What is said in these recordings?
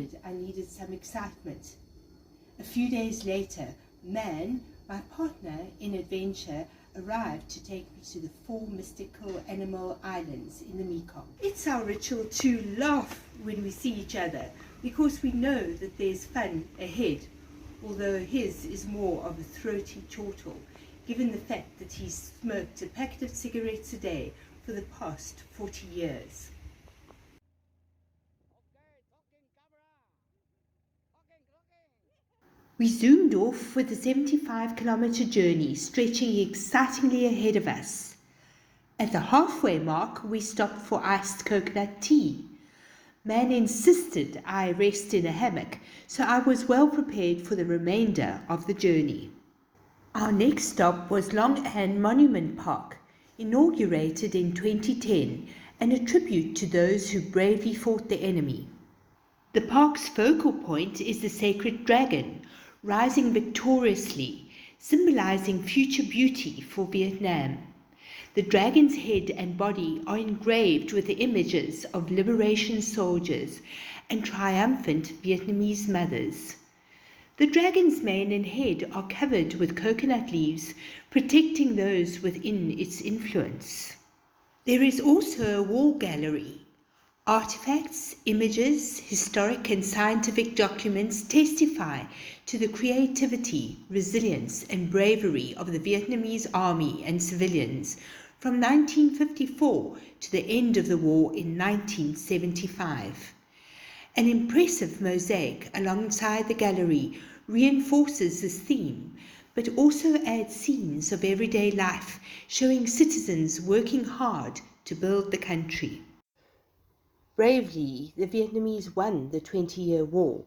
decided I needed some excitement. A few days later, Man, my partner in adventure, arrived to take me to the 4 mystical animal islands in the Mekong. It's our ritual to laugh when we see each other because we know that there's fun ahead, although his is more of a throaty chortle, given the fact that he's smoked a packet of cigarettes a day for the past 40 years. We zoomed off with a 75-kilometer journey stretching excitingly ahead of us. At the halfway mark, we stopped for iced coconut tea. Man insisted I rest in a hammock, so I was well prepared for the remainder of the journey. Our next stop was Long An Monument Park, inaugurated in 2010 and a tribute to those who bravely fought the enemy. The park's focal point is the sacred dragon, rising victoriously, symbolizing future beauty for Vietnam. The dragon's head and body are engraved with the images of liberation soldiers and triumphant Vietnamese mothers. The dragon's mane and head are covered with coconut leaves, protecting those within its influence. There is also a wall gallery. Artifacts, images, historic and scientific documents testify to the creativity, resilience and bravery of the Vietnamese army and civilians from 1954 to the end of the war in 1975. An impressive mosaic alongside the gallery reinforces this theme, but also adds scenes of everyday life, showing citizens working hard to build the country. Bravely, the Vietnamese won the 20-year war.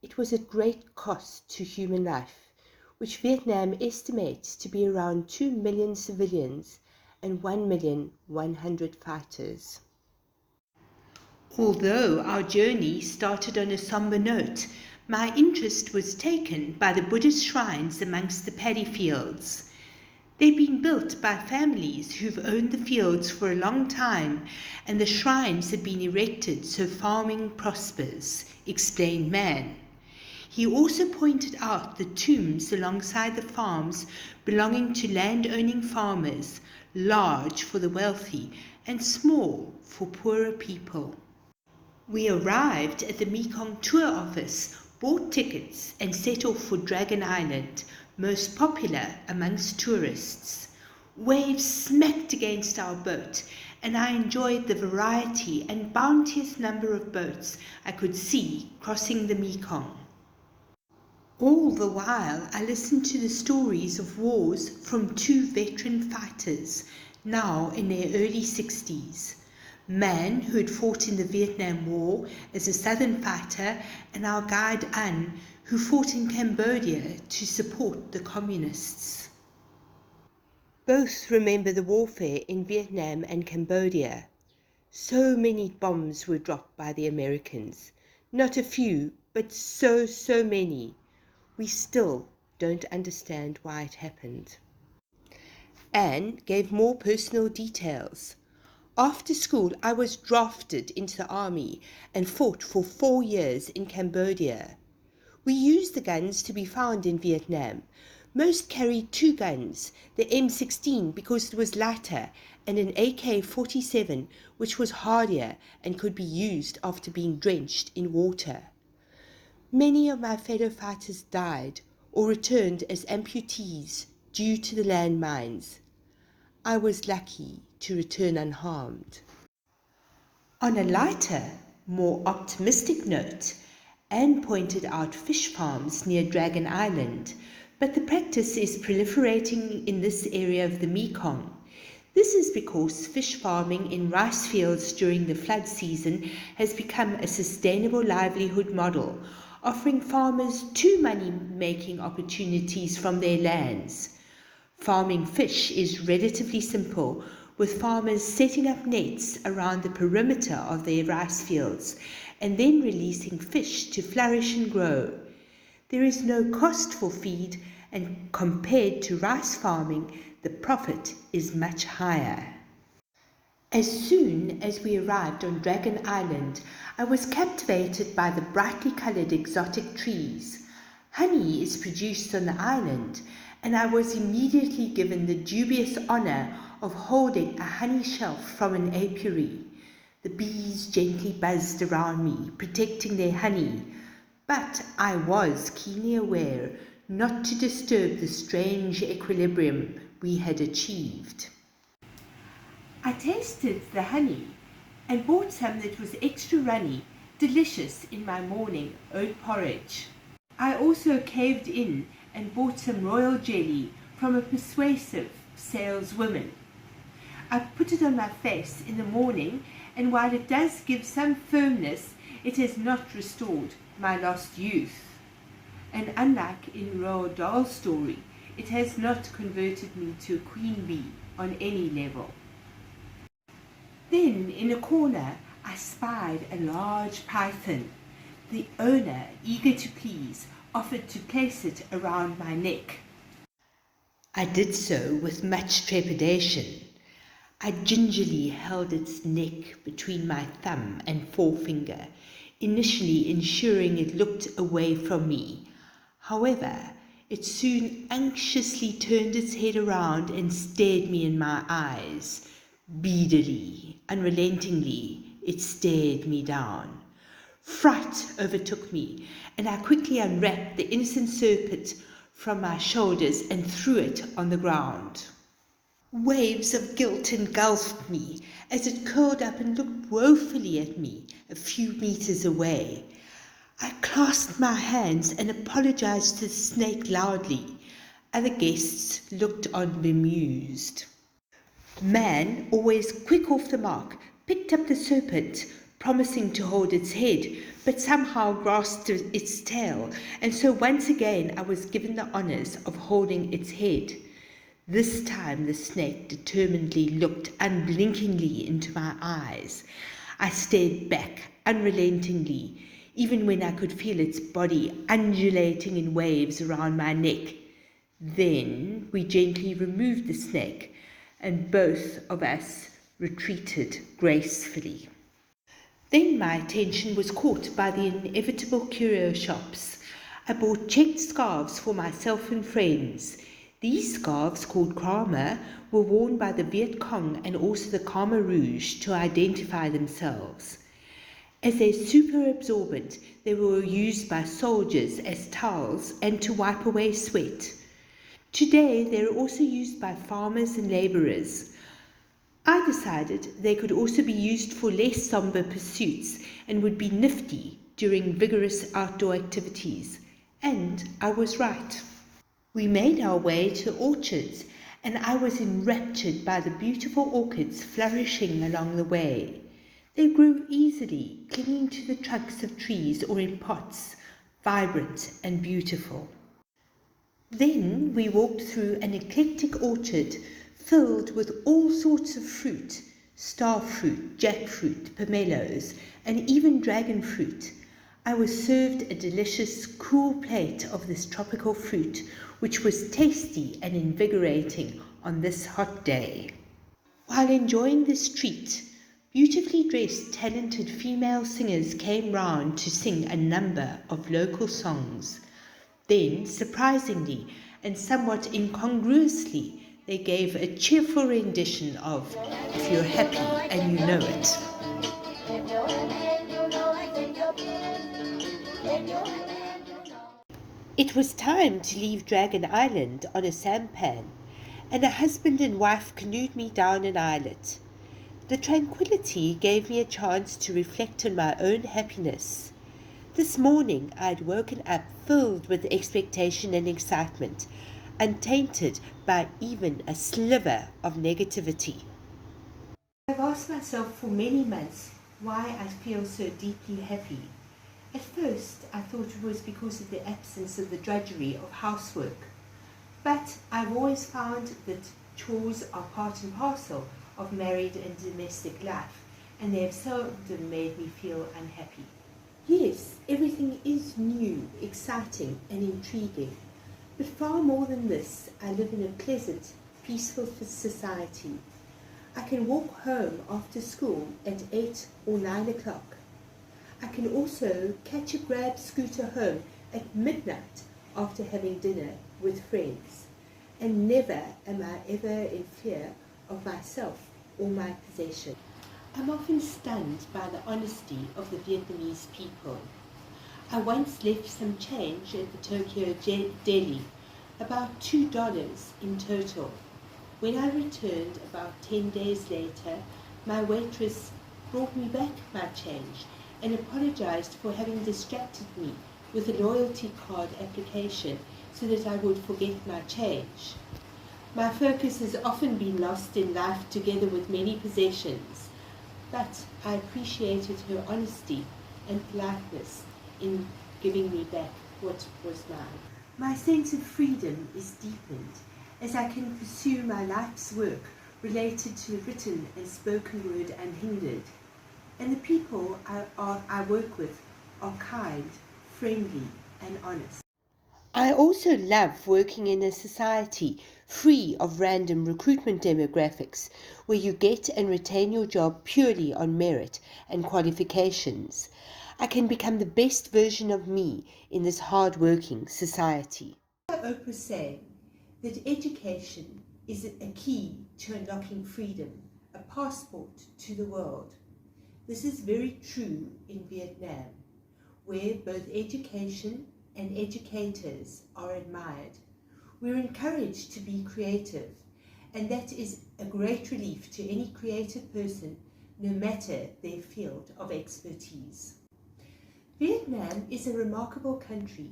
It was at great cost to human life, which Vietnam estimates to be around 2 million civilians and 1,100,000 fighters. Although our journey started on a somber note, my interest was taken by the Buddhist shrines amongst the paddy fields. They've been built by families who've owned the fields for a long time, and the shrines have been erected so farming prospers, explained Man. He also pointed out the tombs alongside the farms belonging to land-owning farmers, large for the wealthy and small for poorer people. We arrived at the Mekong tour office, bought tickets and set off for Dragon Island, most popular amongst tourists. Waves smacked against our boat, and I enjoyed the variety and bounteous number of boats I could see crossing the Mekong. All the while I listened to the stories of wars from 2 veteran fighters, now in their early 60s. Man, who had fought in the Vietnam War as a southern fighter, and our guide An, who fought in Cambodia to support the communists. Both remember the warfare in Vietnam and Cambodia. So many bombs were dropped by the Americans. Not a few, but so many. We still don't understand why it happened. Anne gave more personal details. After school, I was drafted into the army and fought for 4 years in Cambodia. We used the guns to be found in Vietnam. Most carried 2 guns, the M16 because it was lighter, and an AK-47 which was hardier and could be used after being drenched in water. Many of my fellow fighters died or returned as amputees due to the landmines. I was lucky to return unharmed. On a lighter, more optimistic note, Anne pointed out fish farms near Dragon Island, but the practice is proliferating in this area of the Mekong. This is because fish farming in rice fields during the flood season has become a sustainable livelihood model, offering farmers 2 money-making opportunities from their lands. Farming fish is relatively simple, with farmers setting up nets around the perimeter of their rice fields and then releasing fish to flourish and grow. There is no cost for feed, and compared to rice farming, the profit is much higher. As soon as we arrived on Dragon Island, I was captivated by the brightly coloured exotic trees. Honey is produced on the island, and I was immediately given the dubious honour of holding a honey shelf from an apiary. The bees gently buzzed around me, protecting their honey, but I was keenly aware not to disturb the strange equilibrium we had achieved. I tasted the honey and bought some that was extra runny, delicious in my morning oat porridge. I also caved in and bought some royal jelly from a persuasive saleswoman. I put it on my face in the morning, and while it does give some firmness, it has not restored my lost youth. And unlike in Roald Dahl's story, it has not converted me to a queen bee on any level. Then, in a corner, I spied a large python. The owner, eager to please, offered to place it around my neck. I did so with much trepidation. I gingerly held its neck between my thumb and forefinger, initially ensuring it looked away from me. However, it soon anxiously turned its head around and stared me in my eyes. Beadily, unrelentingly, it stared me down. Fright overtook me, and I quickly unwrapped the innocent serpent from my shoulders and threw it on the ground. Waves of guilt engulfed me as it curled up and looked woefully at me a few meters away. I clasped my hands and apologized to the snake loudly. Other guests looked on bemused. Man, always quick off the mark, picked up the serpent, promising to hold its head, but somehow grasped its tail, and so once again I was given the honours of holding its head. This time the snake determinedly looked unblinkingly into my eyes. I stared back unrelentingly, even when I could feel its body undulating in waves around my neck. Then we gently removed the snake, and both of us retreated gracefully. Then my attention was caught by the inevitable curio shops. I bought checked scarves for myself and friends. These scarves, called krama, were worn by the Viet Cong and also the Khmer Rouge to identify themselves. As they're super absorbent, they were used by soldiers as towels and to wipe away sweat. Today, they are also used by farmers and labourers. I decided they could also be used for less sombre pursuits and would be nifty during vigorous outdoor activities. And I was right. We made our way to the orchards, and I was enraptured by the beautiful orchids flourishing along the way. They grew easily, clinging to the trunks of trees or in pots, vibrant and beautiful. Then we walked through an eclectic orchard filled with all sorts of fruit, star fruit, jackfruit, pomelos, and even dragon fruit. I was served a delicious, cool plate of this tropical fruit, which was tasty and invigorating on this hot day. While enjoying this treat, beautifully dressed, talented female singers came round to sing a number of local songs. Then, surprisingly and somewhat incongruously, they gave a cheerful rendition of If You're Happy and You Know It. It was time to leave Dragon Island on a sampan, and a husband and wife canoed me down an islet. The tranquility gave me a chance to reflect on my own happiness. This morning I had woken up filled with expectation and excitement, untainted by even a sliver of negativity. I've asked myself for many months why I feel so deeply happy. At first I thought it was because of the absence of the drudgery of housework, but I've always found that chores are part and parcel of married and domestic life, and they have seldom made me feel unhappy. Yes, everything is new, exciting and intriguing, but far more than this, I live in a pleasant, peaceful society. I can walk home after school at 8 or 9 o'clock. I can also catch a grab scooter home at midnight after having dinner with friends. And never am I ever in fear of myself or my possession. I'm often stunned by the honesty of the Vietnamese people. I once left some change at the Tokyo deli, about $2 in total. When I returned about 10 days later, my waitress brought me back my change and apologized for having distracted me with a loyalty card application so that I would forget my change. My focus has often been lost in life together with many possessions, but I appreciated her honesty and politeness in giving me back what was mine. My sense of freedom is deepened as I can pursue my life's work related to written and spoken word unhindered, and the people I work with are kind, friendly, and honest. I also love working in a society free of random recruitment demographics, where you get and retain your job purely on merit and qualifications. I can become the best version of me in this hard-working society. Oprah saying that education is a key to unlocking freedom, a passport to the world. This is very true in Vietnam, where both education and educators are admired. We're encouraged to be creative, and that is a great relief to any creative person, no matter their field of expertise. Vietnam is a remarkable country,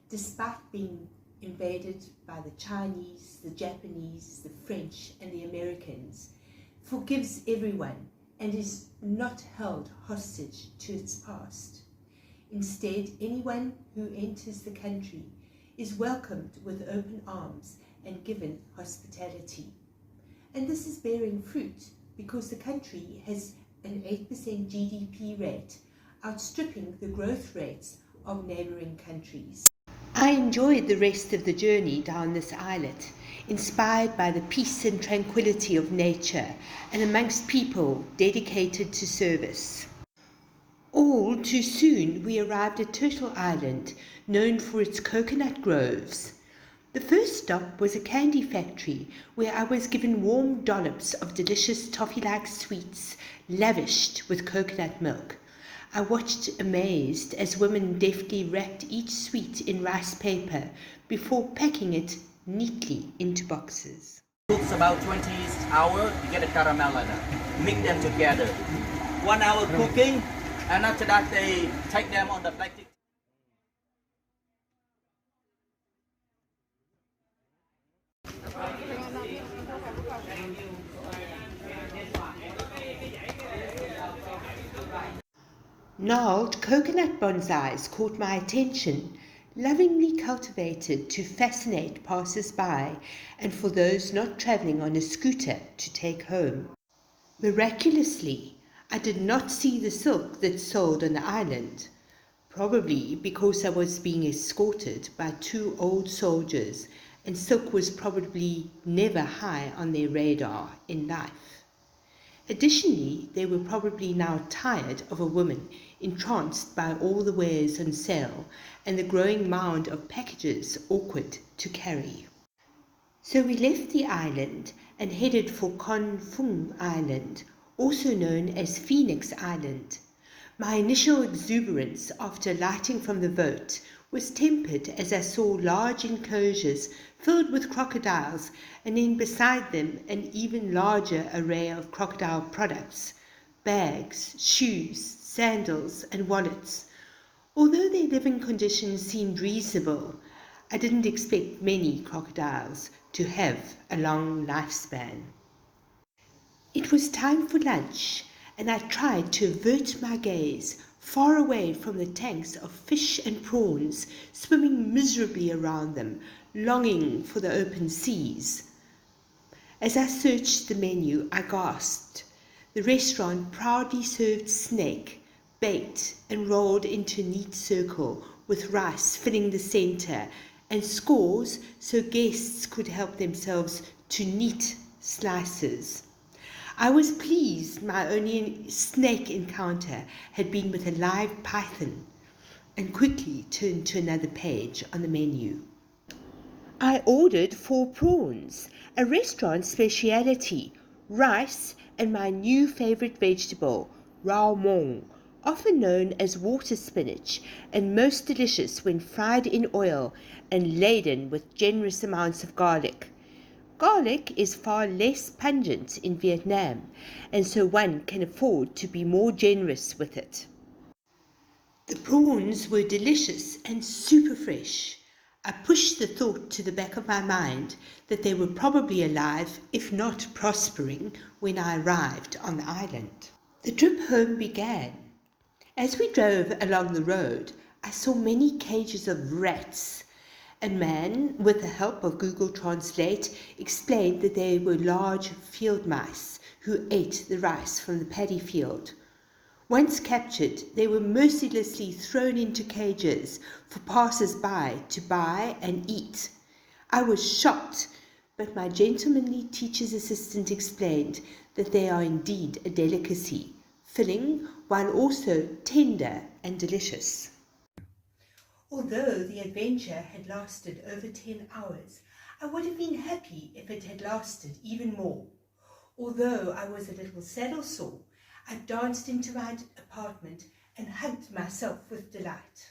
despite being invaded by the Chinese, the Japanese, the French, and the Americans. Forgives everyone and is not held hostage to its past. Instead, anyone who enters the country is welcomed with open arms and given hospitality. And this is bearing fruit because the country has an 8% GDP rate, outstripping the growth rates of neighbouring countries. I enjoyed the rest of the journey down this islet, inspired by the peace and tranquility of nature and amongst people dedicated to service. All too soon we arrived at Turtle Island, known for its coconut groves. The first stop was a candy factory where I was given warm dollops of delicious toffee-like sweets lavished with coconut milk. I watched amazed as women deftly wrapped each sweet in rice paper before packing it neatly into boxes. Cooks about 20 hours to get a caramel like that. Mix them together. 1 hour cooking, and after that they take them on the plastic. Gnarled coconut bonsais caught my attention, lovingly cultivated to fascinate passers-by and for those not travelling on a scooter to take home. Miraculously, I did not see the silk that sold on the island, probably because I was being escorted by 2 old soldiers and silk was probably never high on their radar in life. Additionally, they were probably now tired of a woman entranced by all the wares on sale and the growing mound of packages awkward to carry. So we left the island and headed for Con Fung Island, also known as Phoenix Island. My initial exuberance after alighting from the boat was tempered as I saw large enclosures filled with crocodiles, and then beside them an even larger array of crocodile products, bags, shoes, sandals, and wallets. Although their living conditions seemed reasonable, I didn't expect many crocodiles to have a long lifespan. It was time for lunch, and I tried to avert my gaze far away from the tanks of fish and prawns swimming miserably around them, longing for the open seas. As I searched the menu, I gasped. The restaurant proudly served snake, baked and rolled into a neat circle, with rice filling the center, and scores so guests could help themselves to neat slices. I was pleased my only snake encounter had been with a live python, and quickly turned to another page on the menu. I ordered 4 prawns, a restaurant speciality, rice, and my new favorite vegetable, rau mong, often known as water spinach, and most delicious when fried in oil and laden with generous amounts of garlic. Garlic is far less pungent in Vietnam, and so one can afford to be more generous with it. The prawns were delicious and super fresh. I pushed the thought to the back of my mind that they were probably alive, if not prospering, when I arrived on the island. The trip home began. As we drove along the road, I saw many cages of rats. A man, with the help of Google Translate, explained that they were large field mice who ate the rice from the paddy field. Once captured, they were mercilessly thrown into cages for passers-by to buy and eat. I was shocked, but my gentlemanly teacher's assistant explained that they are indeed a delicacy, filling while also tender and delicious. Although the adventure had lasted over 10 hours, I would have been happy if it had lasted even more. Although I was a little saddle sore, I danced into my apartment and hugged myself with delight.